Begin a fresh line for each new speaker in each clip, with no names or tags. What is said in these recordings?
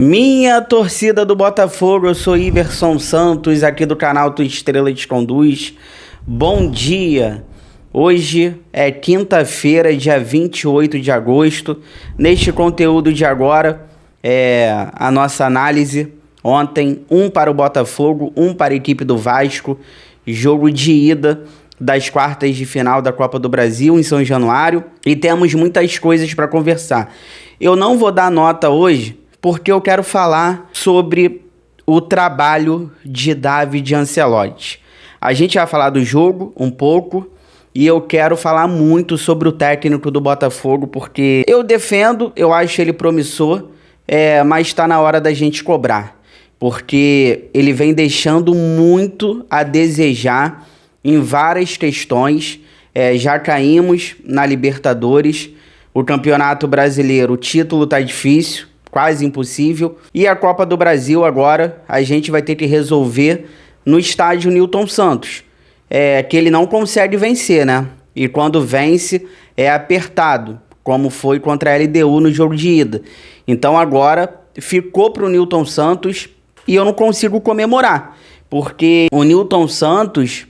Minha torcida do Botafogo, eu sou Iverson Santos, aqui do canal Tua Estrela Te Conduz. Bom dia! Hoje é quinta-feira, dia 28 de agosto. Neste conteúdo de agora, a nossa análise. Ontem, um para o Botafogo, um para a equipe do Vasco. Jogo de ida das quartas de final da Copa do Brasil em São Januário. E temos muitas coisas para conversar. Eu não vou dar nota hoje, porque eu quero falar sobre o trabalho de David Ancelotti. A gente vai falar do jogo um pouco e eu quero falar muito sobre o técnico do Botafogo, porque eu defendo, eu acho ele promissor, mas está na hora da gente cobrar, porque ele vem deixando muito a desejar em várias questões. Já caímos na Libertadores, o Campeonato Brasileiro, o título tá difícil, quase impossível. E a Copa do Brasil agora a gente vai ter que resolver no estádio Newton Santos. Que ele não consegue vencer, né? E quando vence é apertado, como foi contra a LDU no jogo de ida. Então agora ficou pro Newton Santos e eu não consigo comemorar, porque o Newton Santos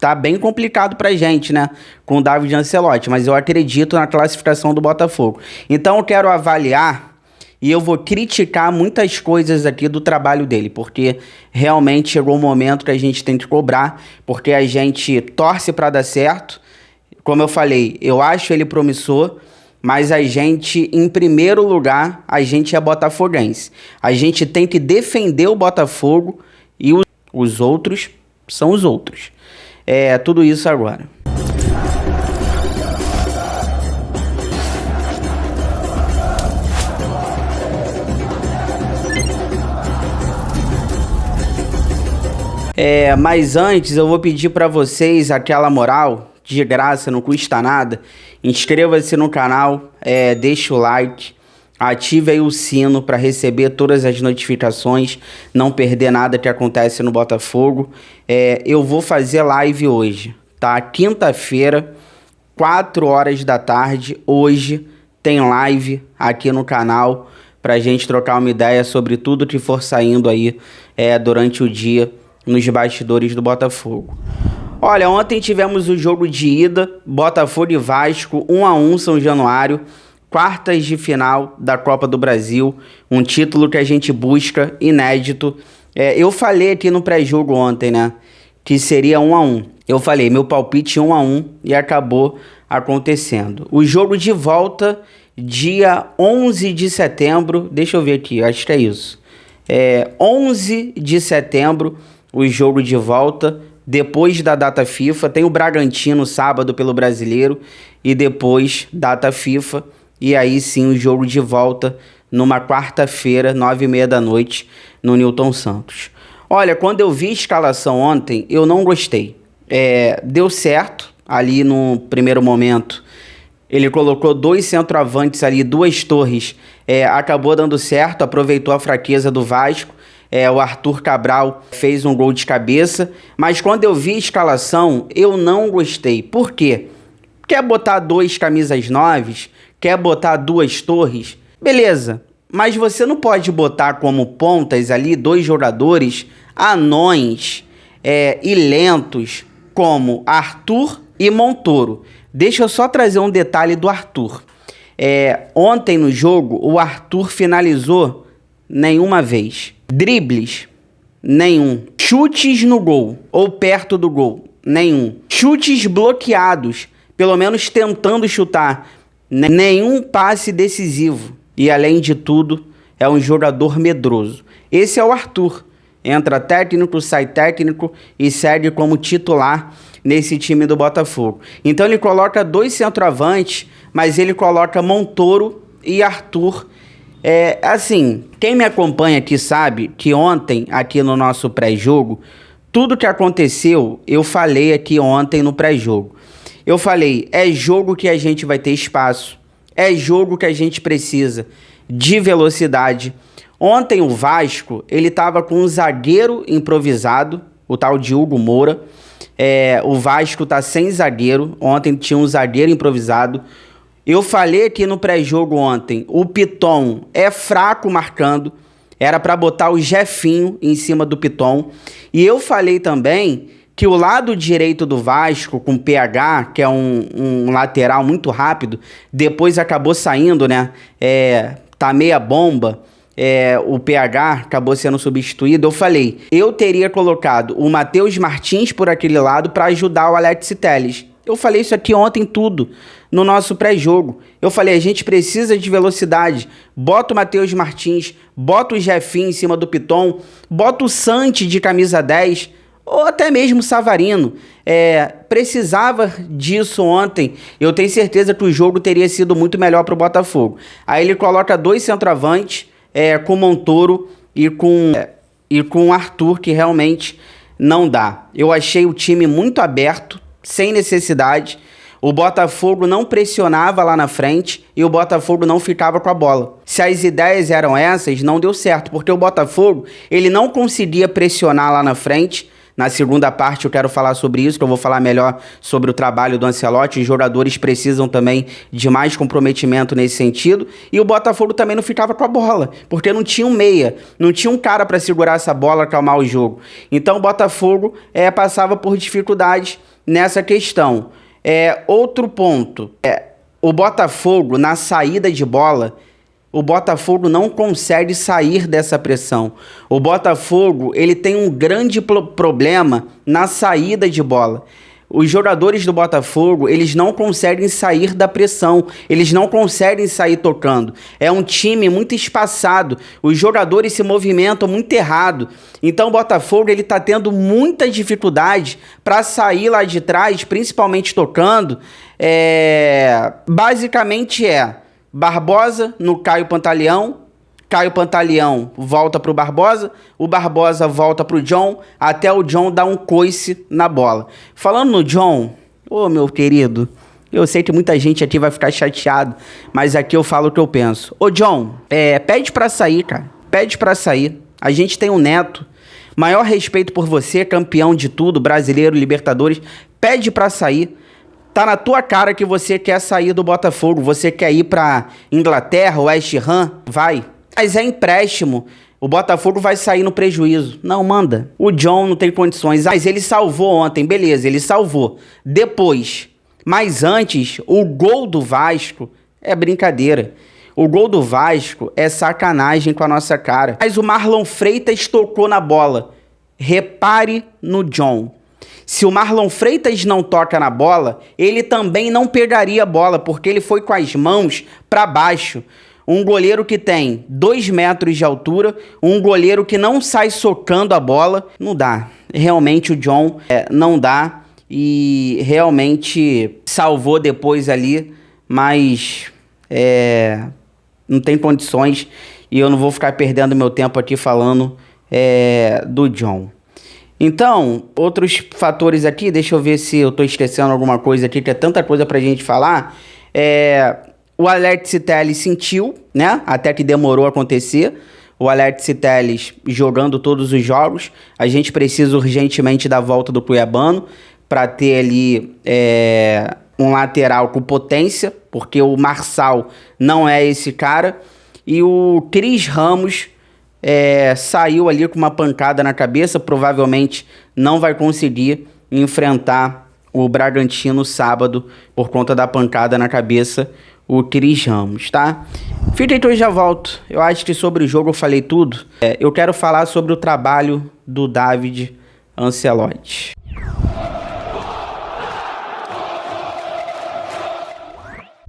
tá bem complicado pra gente, né? Com o David Ancelotti, mas eu acredito na classificação do Botafogo. Então eu quero avaliar e eu vou criticar muitas coisas aqui do trabalho dele, porque realmente chegou o momento que a gente tem que cobrar, porque a gente torce pra dar certo. Como eu falei, eu acho ele promissor, mas a gente, em primeiro lugar, a gente é botafoguense. A gente tem que defender o Botafogo e os outros são os outros. Tudo isso agora. Mas antes eu vou pedir para vocês aquela moral, de graça, não custa nada. Inscreva-se no canal, deixa o like, ative aí o sino para receber todas as notificações, não perder nada que acontece no Botafogo. Eu vou fazer live hoje, tá? Quinta-feira, 4 horas da tarde, hoje tem live aqui no canal pra gente trocar uma ideia sobre tudo que for saindo aí durante o dia nos bastidores do Botafogo. Olha, ontem tivemos o jogo de ida, Botafogo e Vasco, 1-1 São Januário, quartas de final da Copa do Brasil, um título que a gente busca, inédito. Eu falei aqui no pré-jogo ontem, né, que seria 1-1. Eu falei, meu palpite 1-1 e acabou acontecendo. O jogo de volta, dia 11 de setembro, deixa eu ver aqui, acho que é isso. 11 de setembro, o jogo de volta, depois da data FIFA. Tem o Bragantino sábado pelo Brasileiro e depois data FIFA. E aí sim o jogo de volta numa quarta-feira, 9h30 da noite, no Newton Santos. Olha, quando eu vi a escalação ontem, eu não gostei. Deu certo ali no primeiro momento. Ele colocou 2 centroavantes ali, 2 torres. Acabou dando certo, aproveitou a fraqueza do Vasco. O Arthur Cabral fez um gol de cabeça. Mas quando eu vi a escalação, eu não gostei. Por quê? Quer botar 2 camisas 9? Quer botar 2 torres? Beleza. Mas você não pode botar como pontas ali 2 jogadores anões e lentos como Arthur e Montoro. Deixa eu só trazer um detalhe do Arthur. Ontem no jogo, o Arthur finalizou nenhuma vez. Dribles, nenhum. Chutes no gol, ou perto do gol, nenhum. Chutes bloqueados, pelo menos tentando chutar, nenhum passe decisivo. E além de tudo, é um jogador medroso. Esse é o Arthur. Entra técnico, sai técnico e segue como titular nesse time do Botafogo. Então ele coloca 2 centroavantes, mas ele coloca Montoro e Arthur. Assim, quem me acompanha aqui sabe que ontem, aqui no nosso pré-jogo, tudo que aconteceu, eu falei aqui ontem no pré-jogo. Eu falei, é jogo que a gente vai ter espaço, é jogo que a gente precisa de velocidade. Ontem o Vasco, ele tava com um zagueiro improvisado, o tal de Hugo Moura. O Vasco tá sem zagueiro, ontem tinha um zagueiro improvisado. Eu falei aqui no pré-jogo ontem, o Piton é fraco marcando, era para botar o Jefinho em cima do Piton. E eu falei também que o lado direito do Vasco, com PH, que é um lateral muito rápido, depois acabou saindo, né? Tá meia bomba. O PH acabou sendo substituído. Eu falei, eu teria colocado o Matheus Martins por aquele lado para ajudar o Alex Telles. Eu falei isso aqui ontem tudo, no nosso pré-jogo. Eu falei, a gente precisa de velocidade. Bota o Matheus Martins, bota o Jefinho em cima do Piton, bota o Santi de camisa 10, ou até mesmo o Savarino. Precisava disso ontem. Eu tenho certeza que o jogo teria sido muito melhor para o Botafogo. Aí ele coloca 2 centroavantes, com o Montoro e com o Arthur, que realmente não dá. Eu achei o time muito aberto, sem necessidade. O Botafogo não pressionava lá na frente e o Botafogo não ficava com a bola. Se as ideias eram essas, não deu certo, porque o Botafogo ele não conseguia pressionar lá na frente. Na segunda parte eu quero falar sobre isso, que eu vou falar melhor sobre o trabalho do Ancelotti. Os jogadores precisam também de mais comprometimento nesse sentido. E o Botafogo também não ficava com a bola, porque não tinha um meia, não tinha um cara para segurar essa bola, acalmar o jogo. Então o Botafogo passava por dificuldades nessa questão. Outro ponto, o Botafogo na saída de bola, o Botafogo não consegue sair dessa pressão. O Botafogo ele tem um grande problema na saída de bola. Os jogadores do Botafogo, eles não conseguem sair da pressão, eles não conseguem sair tocando. É um time muito espaçado, os jogadores se movimentam muito errado. Então o Botafogo ele tá tendo muita dificuldade para sair lá de trás, principalmente tocando. Basicamente Barbosa no Caio Pantaleão, Caio Pantaleão volta pro Barbosa, o Barbosa volta pro John, até o John dar um coice na bola. Falando no John, meu querido, eu sei que muita gente aqui vai ficar chateado, mas aqui eu falo o que eu penso. John, pede pra sair, cara, pede pra sair. A gente tem um Neto, maior respeito por você, campeão de tudo, brasileiro, Libertadores, pede pra sair. Tá na tua cara que você quer sair do Botafogo, você quer ir pra Inglaterra, West Ham, vai. Mas é empréstimo, o Botafogo vai sair no prejuízo. Não, manda. O John não tem condições. Mas ele salvou ontem, beleza, ele salvou. Depois, mas antes, o gol do Vasco é brincadeira. O gol do Vasco é sacanagem com a nossa cara. Mas o Marlon Freitas tocou na bola. Repare no John. Se o Marlon Freitas não toca na bola, ele também não pegaria a bola, porque ele foi com as mãos para baixo. Um goleiro que tem 2 metros de altura, um goleiro que não sai socando a bola, não dá. Realmente o John não dá e realmente salvou depois ali, mas não tem condições e eu não vou ficar perdendo meu tempo aqui falando do John. Então, outros fatores aqui, deixa eu ver se eu tô esquecendo alguma coisa aqui, que é tanta coisa pra gente falar. O Alex Telles sentiu, né? Até que demorou a acontecer. O Alex Telles jogando todos os jogos. A gente precisa urgentemente da volta do Cuiabano para ter ali um lateral com potência, porque o Marçal não é esse cara. E o Cris Ramos saiu ali com uma pancada na cabeça, provavelmente não vai conseguir enfrentar o Bragantino sábado por conta da pancada na cabeça, o Cris Ramos, tá? Fica aí que eu já volto. Eu acho que sobre o jogo eu falei tudo. Eu quero falar sobre o trabalho do David Ancelotti.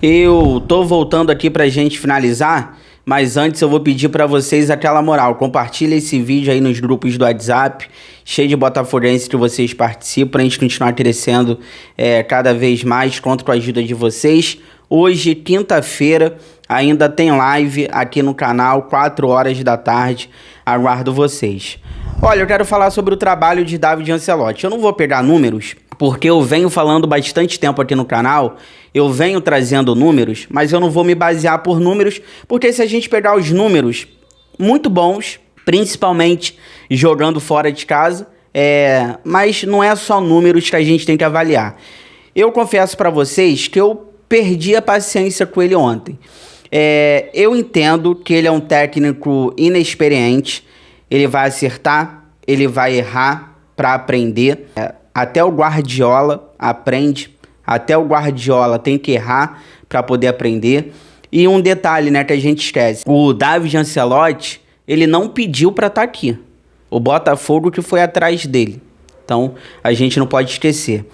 Eu tô voltando aqui pra gente finalizar, mas antes eu vou pedir para vocês aquela moral. Compartilha esse vídeo aí nos grupos do WhatsApp, cheio de botafoguenses que vocês participam, pra gente continuar crescendo cada vez mais, conto com a ajuda de vocês. Hoje, quinta-feira, ainda tem live aqui no canal, 4 horas da tarde, aguardo vocês. Olha, eu quero falar sobre o trabalho de David Ancelotti. Eu não vou pegar números, porque eu venho falando bastante tempo aqui no canal, eu venho trazendo números, mas eu não vou me basear por números, porque se a gente pegar os números muito bons, principalmente jogando fora de casa, mas não é só números que a gente tem que avaliar. Eu confesso para vocês que eu perdi a paciência com ele ontem. Eu entendo que ele é um técnico inexperiente, ele vai acertar, ele vai errar para aprender. Até o Guardiola aprende, até o Guardiola tem que errar para poder aprender. E um detalhe, né, que a gente esquece, o David Ancelotti, ele não pediu para estar aqui, o Botafogo que foi atrás dele. Então, a gente não pode esquecer.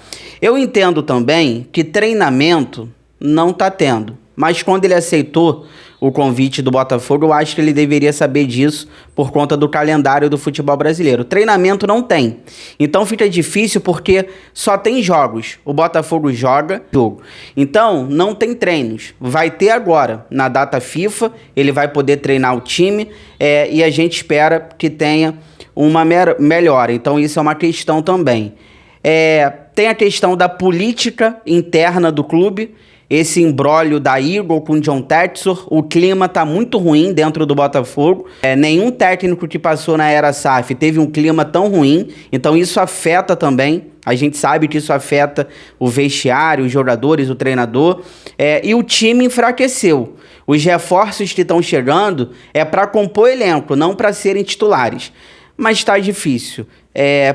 Eu entendo também que treinamento não tá tendo. Mas quando ele aceitou o convite do Botafogo, eu acho que ele deveria saber disso por conta do calendário do futebol brasileiro. Treinamento não tem. Então fica difícil porque só tem jogos. O Botafogo joga jogo. Então não tem treinos. Vai ter agora, na data FIFA, ele vai poder treinar o time e a gente espera que tenha uma melhora. Então isso é uma questão também. Tem a questão da política interna do clube. Esse imbróglio da Eagle com o John Textor, o clima tá muito ruim dentro do Botafogo. Nenhum técnico que passou na era SAF teve um clima tão ruim, então isso afeta também. A gente sabe que isso afeta o vestiário, os jogadores, o treinador. E o time enfraqueceu. Os reforços que estão chegando é para compor elenco, não para serem titulares. Mas tá difícil,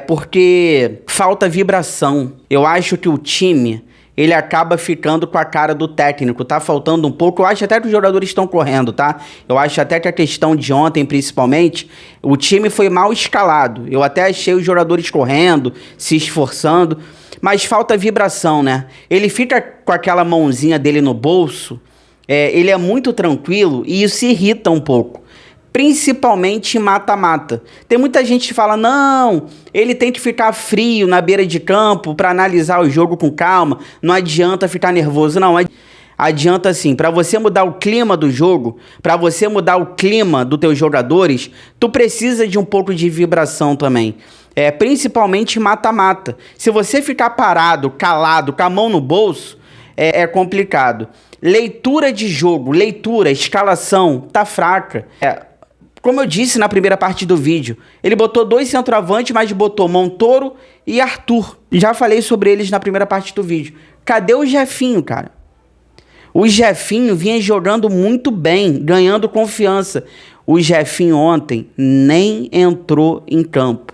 porque falta vibração. Eu acho que o time, ele acaba ficando com a cara do técnico, tá faltando um pouco. Eu acho até que os jogadores estão correndo, tá? Eu acho até que a questão de ontem, principalmente, o time foi mal escalado. Eu até achei os jogadores correndo, se esforçando, mas falta vibração, né? Ele fica com aquela mãozinha dele no bolso, ele é muito tranquilo e isso irrita um pouco. Principalmente em mata-mata. Tem muita gente que fala, não, ele tem que ficar frio na beira de campo para analisar o jogo com calma, não adianta ficar nervoso, não. Adianta sim, para você mudar o clima do jogo, para você mudar o clima dos teus jogadores, tu precisa de um pouco de vibração também. Principalmente em mata-mata. Se você ficar parado, calado, com a mão no bolso, é complicado. Leitura de jogo, escalação, tá fraca. Como eu disse na primeira parte do vídeo, ele botou 2 centroavantes, mas botou Montoro e Arthur. Já falei sobre eles na primeira parte do vídeo. Cadê o Jefinho, cara? O Jefinho vinha jogando muito bem, ganhando confiança. O Jefinho ontem nem entrou em campo.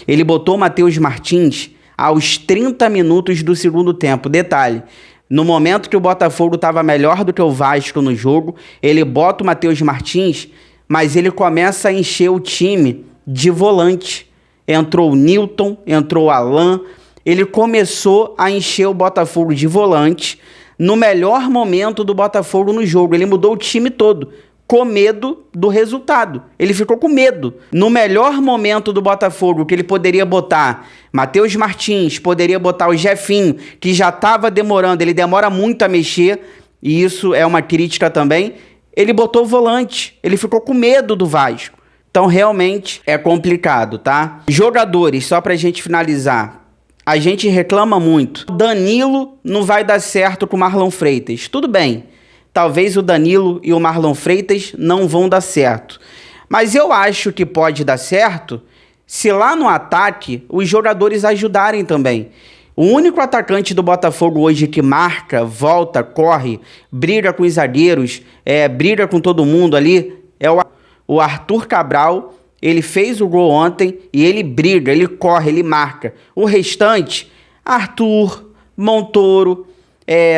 Ele botou o Matheus Martins aos 30 minutos do segundo tempo. Detalhe, no momento que o Botafogo estava melhor do que o Vasco no jogo, ele bota o Matheus Martins, mas ele começa a encher o time de volante. Entrou o Newton, entrou o Alan, ele começou a encher o Botafogo de volante no melhor momento do Botafogo no jogo. Ele mudou o time todo, com medo do resultado. Ele ficou com medo. No melhor momento do Botafogo, que ele poderia botar Matheus Martins, poderia botar o Jefinho, que já estava demorando, ele demora muito a mexer, e isso é uma crítica também. Ele botou o volante, ele ficou com medo do Vasco. Então, realmente, é complicado, tá? Jogadores, só pra gente finalizar. A gente reclama muito. Danilo não vai dar certo com o Marlon Freitas. Tudo bem, talvez o Danilo e o Marlon Freitas não vão dar certo. Mas eu acho que pode dar certo se lá no ataque os jogadores ajudarem também. O único atacante do Botafogo hoje que marca, volta, corre, briga com os zagueiros, briga com todo mundo ali, é o Arthur Cabral. Ele fez o gol ontem e ele briga, ele corre, ele marca. O restante, Arthur, Montoro,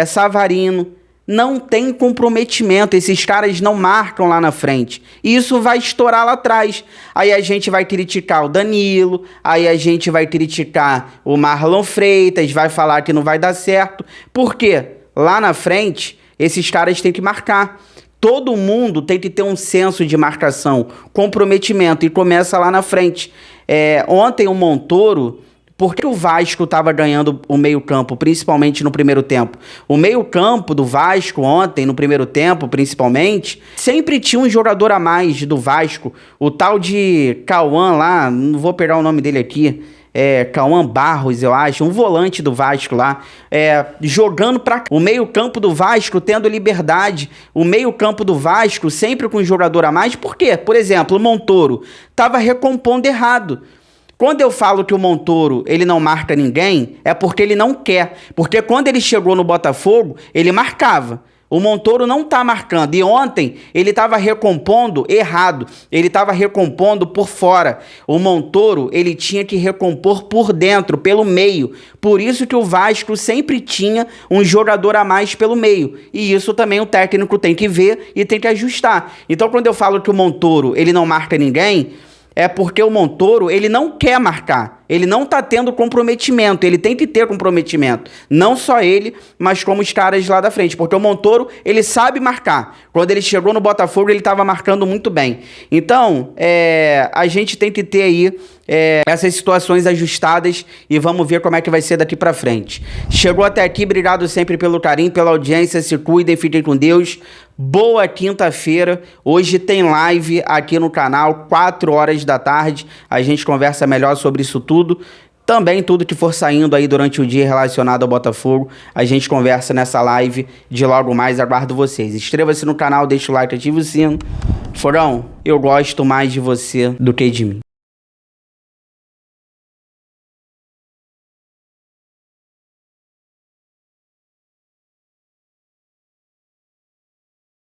Savarino, não tem comprometimento. Esses caras não marcam lá na frente. E isso vai estourar lá atrás. Aí a gente vai criticar o Danilo, aí a gente vai criticar o Marlon Freitas, vai falar que não vai dar certo. Por quê? Lá na frente, esses caras têm que marcar. Todo mundo tem que ter um senso de marcação, comprometimento, e começa lá na frente. Ontem o Montoro... Por que o Vasco estava ganhando o meio-campo, principalmente no primeiro tempo? O meio-campo do Vasco ontem, no primeiro tempo, principalmente, sempre tinha um jogador a mais do Vasco. O tal de Cauã lá, não vou pegar o nome dele aqui, Cauã Barros, eu acho, um volante do Vasco lá, jogando para o meio-campo do Vasco, tendo liberdade. O meio-campo do Vasco sempre com um jogador a mais. Por quê? Por exemplo, o Montoro estava recompondo errado. Quando eu falo que o Montoro, ele não marca ninguém, é porque ele não quer. Porque quando ele chegou no Botafogo, ele marcava. O Montoro não tá marcando. E ontem ele estava recompondo errado. Ele estava recompondo por fora. O Montoro, ele tinha que recompor por dentro, pelo meio. Por isso que o Vasco sempre tinha um jogador a mais pelo meio. E isso também o técnico tem que ver e tem que ajustar. Então, quando eu falo que o Montoro, ele não marca ninguém, é porque o Montoro, ele não quer marcar. Ele não tá tendo comprometimento. Ele tem que ter comprometimento. Não só ele, mas como os caras lá da frente. Porque o Montoro, ele sabe marcar. Quando ele chegou no Botafogo, ele estava marcando muito bem. Então, a gente tem que ter aí essas situações ajustadas e vamos ver como é que vai ser daqui pra frente. Chegou até aqui, obrigado sempre pelo carinho, pela audiência. Se cuidem, fiquem com Deus. Boa quinta-feira. Hoje tem live aqui no canal, 4 horas da tarde. A gente conversa melhor sobre isso tudo. Também tudo que for saindo aí durante o dia relacionado ao Botafogo, a gente conversa nessa live de logo mais. Aguardo vocês. Inscreva-se no canal, deixa o like, ative o sino. Forão, eu gosto mais de você do que de mim.